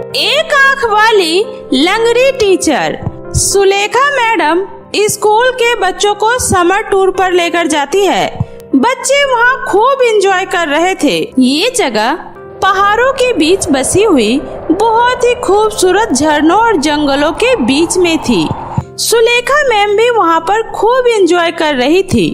एक आंख वाली लंगड़ी टीचर। सुलेखा मैडम स्कूल के बच्चों को समर टूर पर लेकर जाती है। बच्चे वहाँ खूब एंजॉय कर रहे थे। ये जगह पहाड़ों के बीच बसी हुई बहुत ही खूबसूरत झरनों और जंगलों के बीच में थी। सुलेखा मैम भी वहाँ पर खूब एंजॉय कर रही थी।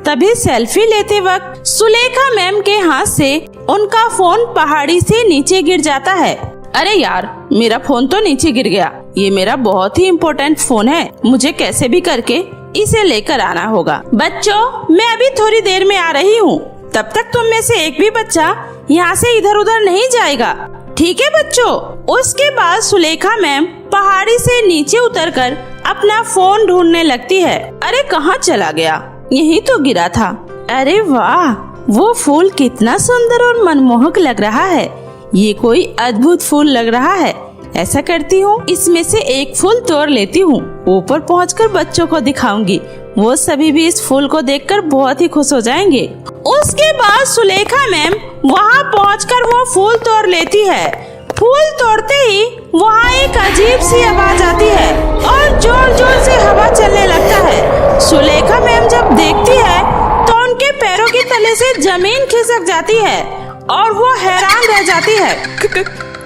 तभी सेल्फी लेते वक्त सुलेखा मैम के हाथ से उनका फोन पहाड़ी से नीचे गिर जाता है। अरे यार, मेरा फोन तो नीचे गिर गया। ये मेरा बहुत ही इम्पोर्टेंट फोन है, मुझे कैसे भी करके इसे लेकर आना होगा। बच्चों, मैं अभी थोड़ी देर में आ रही हूँ, तब तक तुम में से एक भी बच्चा यहाँ से इधर उधर नहीं जाएगा, ठीक है बच्चों? उसके बाद सुलेखा मैम पहाड़ी से नीचे उतरकर अपना फोन ढूंढने लगती है। अरे कहाँ चला गया? यही तो गिरा था। अरे वाह, वो फूल कितना सुंदर और मनमोहक लग रहा है। ये कोई अद्भुत फूल लग रहा है। ऐसा करती हूँ, इसमें से एक फूल तोड़ लेती हूँ, ऊपर पहुँचकर बच्चों को दिखाऊंगी। वो सभी भी इस फूल को देखकर बहुत ही खुश हो जाएंगे। उसके बाद सुलेखा मैम वहाँ पहुँचकर वो फूल तोड़ लेती है। फूल तोड़ते ही वहाँ एक अजीब सी आवाज आती है और जोर जोर से हवा चलने लगता है। सुलेखा मैम जब देखती है तो उनके पैरों के तले से जमीन खिसक जाती है और वो हैरान रह जाती है।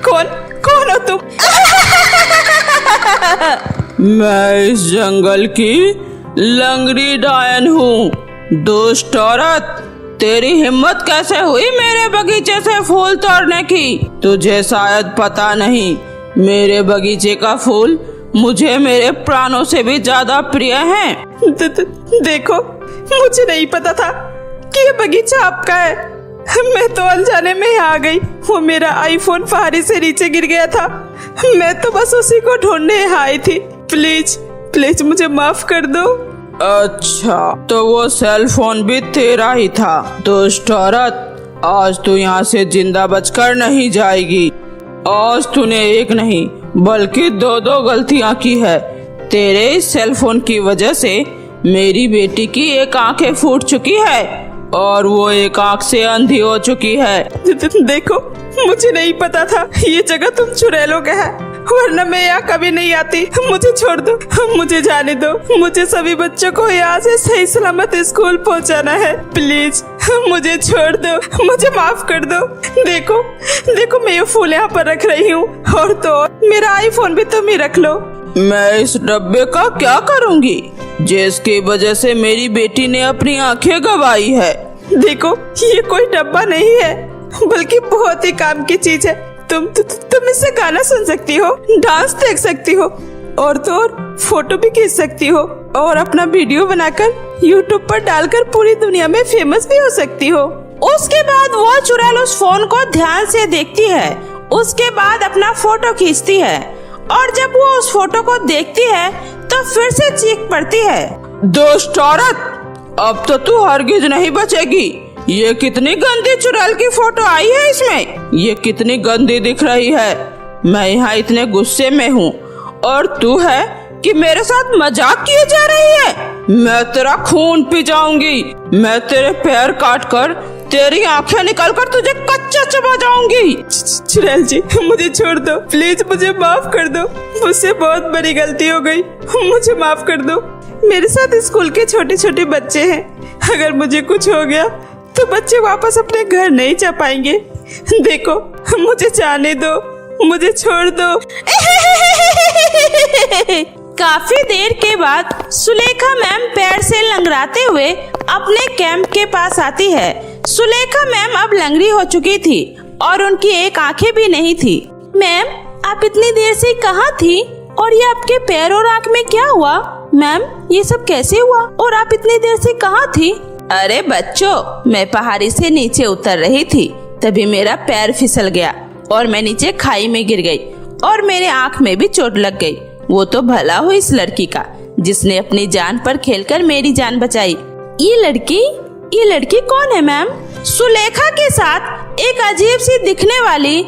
कौन हो तुम? मैं इस जंगल की लंगड़ी डायन हूँ। दुष्ट औरत, तेरी हिम्मत कैसे हुई मेरे बगीचे से फूल तोड़ने की? तुझे शायद पता नहीं, मेरे बगीचे का फूल मुझे मेरे प्राणों से भी ज्यादा प्रिय है। देखो, मुझे नहीं पता था कि ये बगीचा आपका है। मैं तो अनजाने में आ गई। वो मेरा आईफोन पहाड़ी से नीचे गिर गया था। मैं तो बस उसी को ढूंढने आई थी। प्लीज मुझे माफ कर दो। अच्छा, तो वो सेल फोन भी तेरा ही था। दुष्ट औरत, आज तू यहाँ से जिंदा बचकर नहीं जाएगी। आज तूने एक नहीं बल्कि दो गलतियाँ की है। तेरे इस सेल फोन की वजह से मेरी बेटी की एक आंखें फूट चुकी है और वो एक आंख से अंधी हो चुकी है। देखो, मुझे नहीं पता था ये जगह तुम चुड़ैलों का है, वरना मैं यहाँ कभी नहीं आती। मुझे छोड़ दो, मुझे जाने दो। मुझे सभी बच्चों को यहाँ से सही सलामत स्कूल पहुँचाना है। प्लीज मुझे छोड़ दो, मुझे माफ कर दो। देखो मैं ये फूल यहाँ पर रख रही हूँ, और तो मेरा आईफोन भी तुम ही रख लो। मैं इस डब्बे का क्या करूँगी जिसकी वजह से मेरी बेटी ने अपनी आंखें गंवाई है? देखो, ये कोई डब्बा नहीं है, बल्कि बहुत ही काम की चीज है। तुम इससे गाना सुन सकती हो, डांस देख सकती हो, और तो और फोटो भी खींच सकती हो, और अपना वीडियो बनाकर यूट्यूब पर डालकर पूरी दुनिया में फेमस भी हो सकती हो। उसके बाद वो चुड़ैल उस फोन को ध्यान से देखती है। उसके बाद अपना फोटो खींचती है, और जब वो उस फोटो को देखती है तो फिर से चीख पड़ती है। दुष्ट औरत, अब तो तू हरगिज नहीं बचेगी। ये कितनी गंदी चुड़ैल की फोटो आई है इसमें। ये कितनी गंदी दिख रही है। मैं यहाँ इतने गुस्से में हूँ और तू है कि मेरे साथ मजाक किए जा रही है। मैं तेरा खून पी जाऊंगी। मैं तेरे पैर काट कर तेरी आंखें निकाल कर तुझे कच्चा चबा जाऊंगी। चुड़ैल जी, मुझे छोड़ दो, प्लीज मुझे माफ कर दो। मुझसे बहुत बड़ी गलती हो गई, मुझे माफ कर दो। मेरे साथ स्कूल के छोटे छोटे बच्चे हैं, अगर मुझे कुछ हो गया तो बच्चे वापस अपने घर नहीं जा पाएंगे। देखो, मुझे जाने दो, मुझे छोड़ दो। काफी देर के बाद सुलेखा मैम पैर से लंगड़ाते हुए अपने कैंप के पास आती है। सुलेखा मैम अब लंगड़ी हो चुकी थी और उनकी एक आंखें भी नहीं थी। मैम, आप इतनी देर से कहाँ थी और ये आपके पैर और आंख में क्या हुआ? मैम, ये सब कैसे हुआ और आप इतनी देर से कहाँ थी? अरे बच्चों, मैं पहाड़ी से नीचे उतर रही थी, तभी मेरा पैर फिसल गया और मैं नीचे खाई में गिर गई और मेरे आंख में भी चोट लग गई। वो तो भला हो इस लड़की का जिसने अपनी जान पर खेलकर मेरी जान बचाई। ये लड़की कौन है मैम? सुलेखा के साथ एक अजीब सी दिखने वाली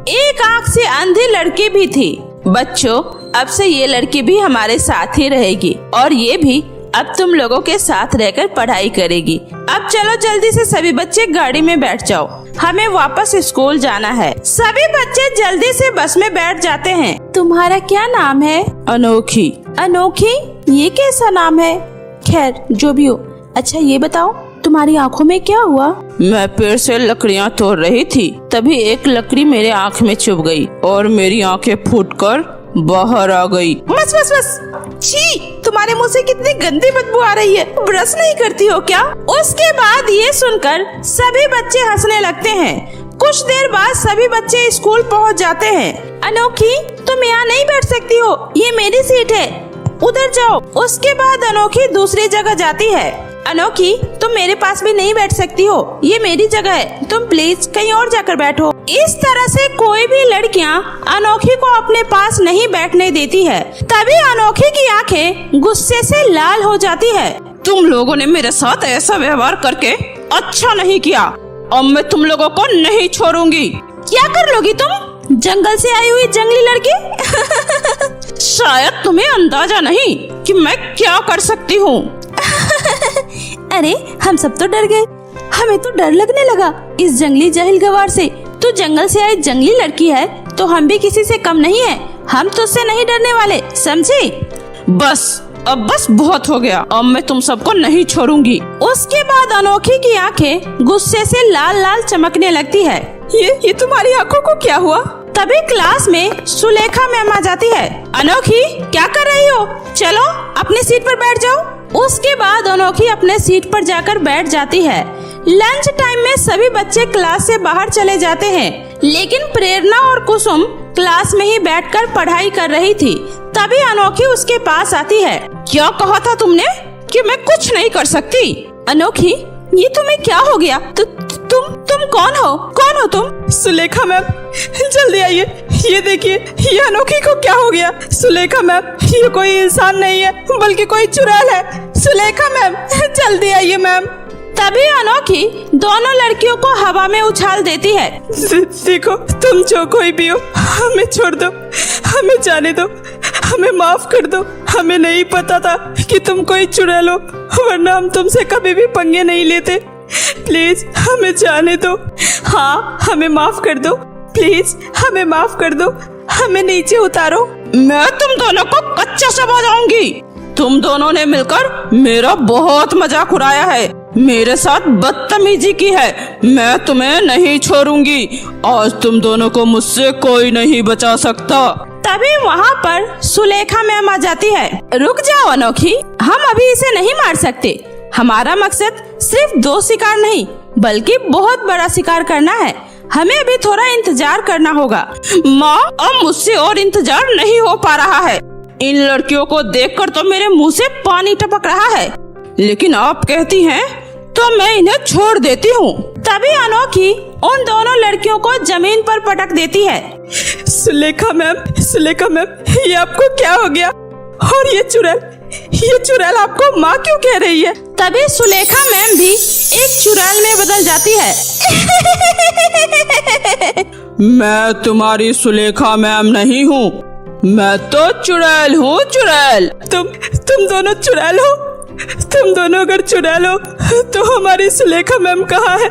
एक आंख से अंधी लड़की भी थी। बच्चों, अब से ये लड़की भी हमारे साथ ही रहेगी और ये भी अब तुम लोगों के साथ रहकर पढ़ाई करेगी। अब चलो जल्दी से सभी बच्चे गाड़ी में बैठ जाओ, हमें वापस स्कूल जाना है। सभी बच्चे जल्दी से बस में बैठ जाते हैं। तुम्हारा क्या नाम है? अनोखी। अनोखी? ये कैसा नाम है? खैर जो भी हो। अच्छा ये बताओ, तुम्हारी आँखों में क्या हुआ? मैं पेड़ से लकड़ियाँ तोड़ रही थी, तभी एक लकड़ी मेरे आँख में चुभ गई और मेरी आँखें फूटकर बाहर आ गई। बस बस बस, छी, तुम्हारे मुंह से कितनी गंदी बदबू आ रही है। ब्रश नहीं करती हो क्या? उसके बाद ये सुनकर सभी बच्चे हंसने लगते हैं। कुछ देर बाद सभी बच्चे स्कूल पहुंच जाते हैं। अनोखी, तुम यहाँ नहीं बैठ सकती हो, ये मेरी सीट है, उधर जाओ। उसके बाद अनोखी दूसरी जगह जाती है। अनोखी, तुम मेरे पास भी नहीं बैठ सकती हो, ये मेरी जगह है, तुम प्लीज कहीं और जाकर बैठो। इस तरह से कोई भी लड़कियां अनोखी को अपने पास नहीं बैठने देती है। तभी अनोखी की आंखें गुस्से से लाल हो जाती है। तुम लोगों ने मेरे साथ ऐसा व्यवहार करके अच्छा नहीं किया। अब मैं तुम लोगों को नहीं छोड़ूंगी। क्या कर लोगी तुम, जंगल से आई हुई जंगली लड़की? शायद तुम्हें अंदाजा नहीं कि मैं क्या कर सकती हूँ। अरे हम सब तो डर गए, हमें तो डर लगने लगा इस जंगली जाहिल गवार से। तू जंगल से आई जंगली लड़की है तो हम भी किसी से कम नहीं है, हम तुझसे नहीं डरने वाले, समझी? अब बस बहुत हो गया, अब मैं तुम सबको नहीं छोड़ूंगी। उसके बाद अनोखी की आंखें गुस्से से लाल लाल चमकने लगती है। ये तुम्हारी आंखों को क्या हुआ? तभी क्लास में सुलेखा मैम आ जाती है। अनोखी, क्या कर रही हो? चलो अपनी सीट पर बैठ जाओ। उसके बाद अनोखी अपने सीट पर जाकर बैठ जाती है। लंच टाइम में सभी बच्चे क्लास से बाहर चले जाते हैं, लेकिन प्रेरणा और कुसुम क्लास में ही बैठकर पढ़ाई कर रही थी। तभी अनोखी उसके पास आती है। क्या कहा था तुमने कि मैं कुछ नहीं कर सकती? अनोखी, ये तुम्हें क्या हो गया? तुम कौन हो? कौन हो तुम? सुलेखा मैम, जल्दी आइए, ये देखिए ये अनोखी को क्या हो गया। सुलेखा मैम, ये कोई इंसान नहीं है बल्कि कोई चुड़ैल है। सुलेखा मैम, जल्दी आइए मैम। तभी अनोखी दोनों लड़कियों को हवा में उछाल देती है। देखो, तुम जो कोई भी हो, हमें छोड़ दो, हमें जाने दो, हमें माफ कर दो। हमें नहीं पता था कि तुम कोई चुड़ैल हो, वरना हम तुमसे कभी भी पंगे नहीं लेते। प्लीज हमें जाने दो। हाँ, हमें माफ कर दो, प्लीज हमें माफ कर दो, हमें नीचे उतारो। मैं तुम दोनों को कच्चा समझ जाऊंगी। तुम दोनों ने मिलकर मेरा बहुत मजाक उड़ाया है, मेरे साथ बदतमीजी की है। मैं तुम्हें नहीं छोड़ूंगी। आज तुम दोनों को मुझसे कोई नहीं बचा सकता। तभी वहाँ पर सुलेखा मैम आ जाती है। रुक जाओ अनोखी, हम अभी इसे नहीं मार सकते। हमारा मकसद सिर्फ 2 शिकार नहीं बल्कि बहुत बड़ा शिकार करना है। हमें अभी थोड़ा इंतजार करना होगा। माँ, अब मुझसे और इंतजार नहीं हो पा रहा है। इन लड़कियों को देखकर तो मेरे मुंह से पानी टपक रहा है, लेकिन आप कहती हैं तो मैं इन्हें छोड़ देती हूँ। तभी अनोखी उन दोनों लड़कियों को जमीन पर पटक देती है। सुलेखा मैम, ये आपको क्या हो गया? और ये चुड़ैल आपको माँ क्यों कह रही है? तभी सुलेखा मैम भी एक चुड़ैल में बदल जाती है। मैं तुम्हारी सुलेखा मैम नहीं हूँ, मैं तो चुड़ैल हूँ, चुड़ैल। तुम दोनों चुड़ैल हो? तुम दोनों अगर चुड़ैल हो तो हमारी सुलेखा मैम कहाँ है?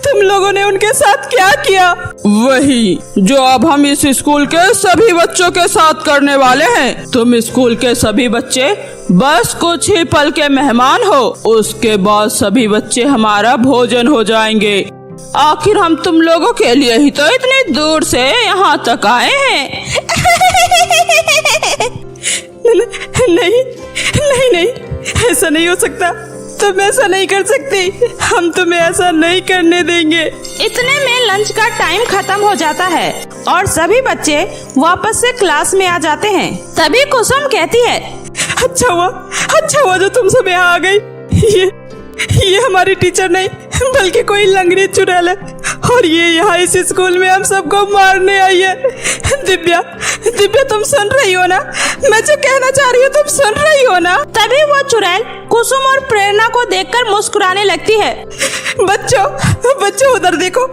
तुम लोगों ने उनके साथ क्या किया? वही जो अब हम इस स्कूल के सभी बच्चों के साथ करने वाले हैं। तुम स्कूल के सभी बच्चे बस कुछ ही पल के मेहमान हो, उसके बाद सभी बच्चे हमारा भोजन हो जाएंगे। आखिर हम तुम लोगों के लिए ही तो इतनी दूर से यहाँ तक आए हैं। नहीं, ऐसा नहीं हो सकता। तुम ऐसा नहीं कर सकती, हम तुम्हें ऐसा नहीं करने देंगे। इतने में लंच का टाइम खत्म हो जाता है और सभी बच्चे वापस से क्लास में आ जाते हैं। तभी कुसुम कहती है, अच्छा हुआ जो तुम सब यहाँ आ गई। ये हमारी टीचर नहीं बल्कि कोई लंगड़ी चुड़ैल है और ये यहाँ इस स्कूल में हम सबको मारने आई है। दिव्या, तुम सुन रही हो ना? मैं जो कहना चाह रही हूँ तुम सुन रही हो ना? तभी वो चुड़ैल कुसुम और प्रेरणा को देखकर मुस्कुराने लगती है। बच्चों उधर देखो,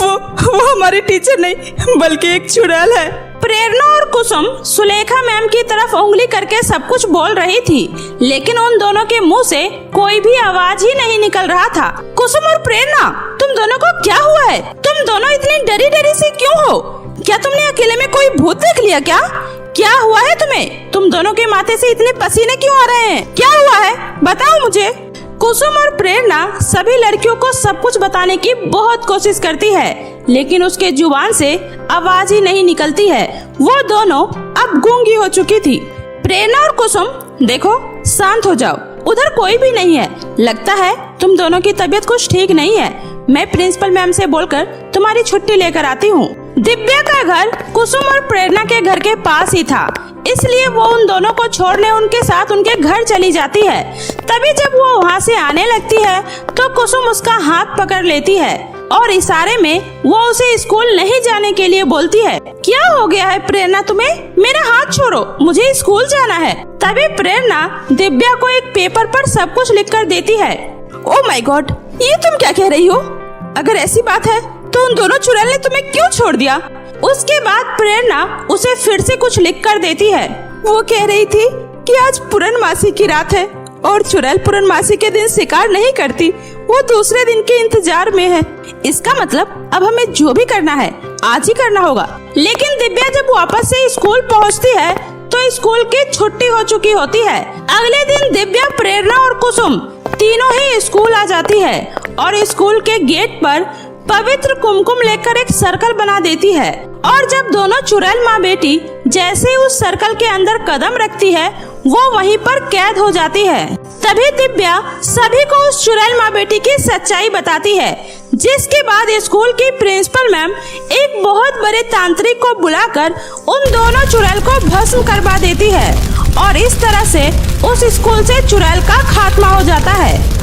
वो हमारी टीचर नहीं बल्कि एक चुड़ैल है। प्रेरणा और कुसुम सुलेखा मैम की तरफ उंगली करके सब कुछ बोल रही थी, लेकिन उन दोनों के मुंह से कोई भी आवाज ही नहीं निकल रहा था। कुसुम और प्रेरणा, तुम दोनों को क्या हुआ है? तुम दोनों इतनी डरी डरी सी क्यों हो? क्या तुमने अकेले में कोई भूत देख लिया क्या? क्या हुआ है तुम्हें? तुम दोनों के माथे से इतने पसीने क्यों आ रहे हैं? क्या हुआ है? बताओ मुझे। कुसुम और प्रेरणा सभी लड़कियों को सब कुछ बताने की बहुत कोशिश करती है, लेकिन उसके जुबान से आवाज ही नहीं निकलती है। वो दोनों अब गूंगी हो चुकी थी। प्रेरणा और कुसुम, देखो शांत हो जाओ, उधर कोई भी नहीं है। लगता है तुम दोनों की तबीयत कुछ ठीक नहीं है। मैं प्रिंसिपल मैम से बोलकर तुम्हारी छुट्टी लेकर आती हूँ। दिव्या का घर कुसुम और प्रेरणा के घर के पास ही था, इसलिए वो उन दोनों को छोड़ने उनके साथ उनके घर चली जाती है। तभी जब वो वहाँ से आने लगती है तो कुसुम उसका हाथ पकड़ लेती है और इशारे में वो उसे स्कूल नहीं जाने के लिए बोलती है। क्या हो गया है प्रेरणा तुम्हें? मेरा हाथ छोड़ो, मुझे स्कूल जाना है। तभी प्रेरणा दिव्या को एक पेपर पर सब कुछ लिख कर देती है। ओह माय गॉड, ये तुम क्या कह रही हो? अगर ऐसी बात है तो उन दोनों चुड़ैल ने तुम्हें क्यों छोड़ दिया? उसके बाद प्रेरणा उसे फिर से कुछ लिख कर देती है। वो कह रही थी कि आज पूर्णमासी की रात है और चुड़ैल पूर्णमासी के दिन शिकार नहीं करती, वो दूसरे दिन के इंतजार में है। इसका मतलब अब हमें जो भी करना है आज ही करना होगा। लेकिन दिव्या जब वापस से स्कूल पहुंचती है तो स्कूल की छुट्टी हो चुकी होती है। अगले दिन दिव्या, प्रेरणा और कुसुम तीनों ही स्कूल आ जाती है और स्कूल के गेट पर पवित्र कुमकुम लेकर एक सर्कल बना देती है। और जब दोनों चुड़ैल माँ बेटी जैसे उस सर्कल के अंदर कदम रखती है, वो वहीं पर कैद हो जाती है। तभी दिव्या सभी को उस चुड़ैल माँ बेटी की सच्चाई बताती है, जिसके बाद स्कूल की प्रिंसिपल मैम एक बहुत बड़े तांत्रिक को बुलाकर उन दोनों चुड़ैल को भस्म करवा देती है और इस तरह से उस स्कूल से चुड़ैल का खात्मा हो जाता है।